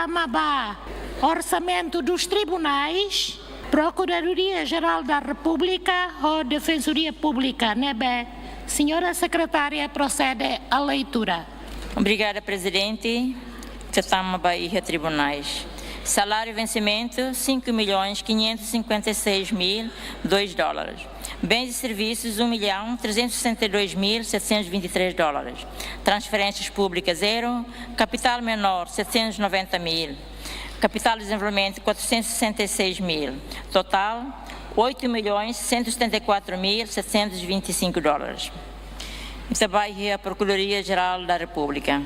Itamabá, Orçamento dos Tribunais, Procuradoria-Geral da República ou Defensoria Pública, NEBE. Senhora Secretária, procede à leitura. Obrigada, Presidente. Itamabá e Tribunais. Salário e vencimento, $5.556.002. Bens e serviços, $1.362.723. Transferências públicas, 0. Capital menor, $790.000. Capital de desenvolvimento, $466.000. Total, $8.174.725. Itabai, a Procuradoria-Geral da República.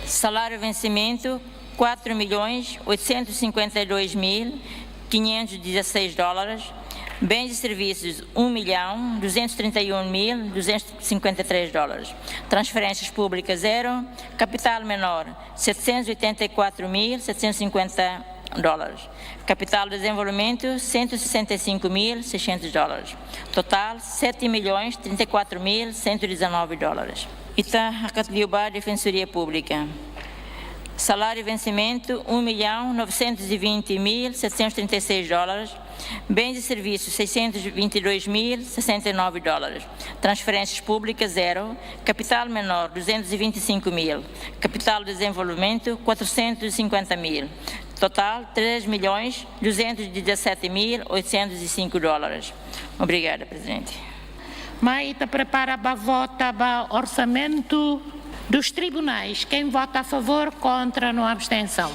Salário e vencimento, $4.852.516. Bens e serviços, $1.231.253. Transferências públicas, 0. Capital menor, $784.750. Capital de desenvolvimento, $165.600. Total, $7.034.119. Ita Hakatliuba, Defensoria Pública. Salário e vencimento, $1.920.736. Bens e serviços, $622.069. Transferências públicas, 0. Capital menor, $225.000. Capital de desenvolvimento, $450.000. Total, $3.217.805. Obrigada, Presidente. Maita prepara a vota para orçamento dos tribunais. Quem vota a favor, contra, não há abstenção.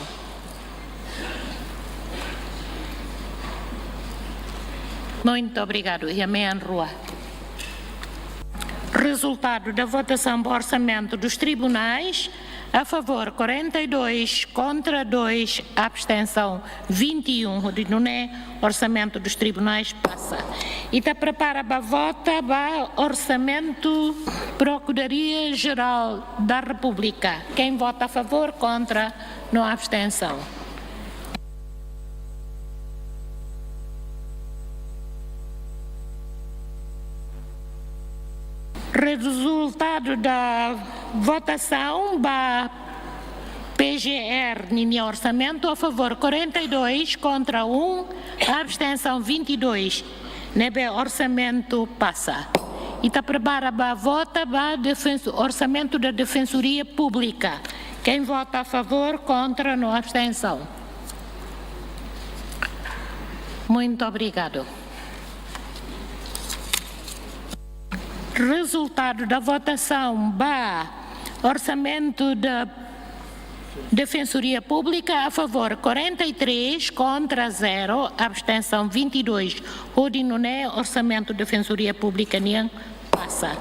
Muito obrigado. E amém, Rua. Resultado da votação do orçamento dos tribunais. A favor, 42, contra 2, abstenção 21. Orçamento dos tribunais passa. E está prepara para vota para orçamento Procuradoria-Geral da República. Quem vota a favor, contra, não há abstenção. Resultado da votação da PGR Nini Orçamento a favor 42, contra 1, abstenção 22. Nebe orçamento passa. E está preparado para vota para orçamento da Defensoria Pública. Quem vota a favor, contra, não abstenção. Muito obrigado. Resultado da votação para orçamento da Defensoria Pública a favor 43, contra 0, abstenção 22. Orçamento da Defensoria Pública nem passa.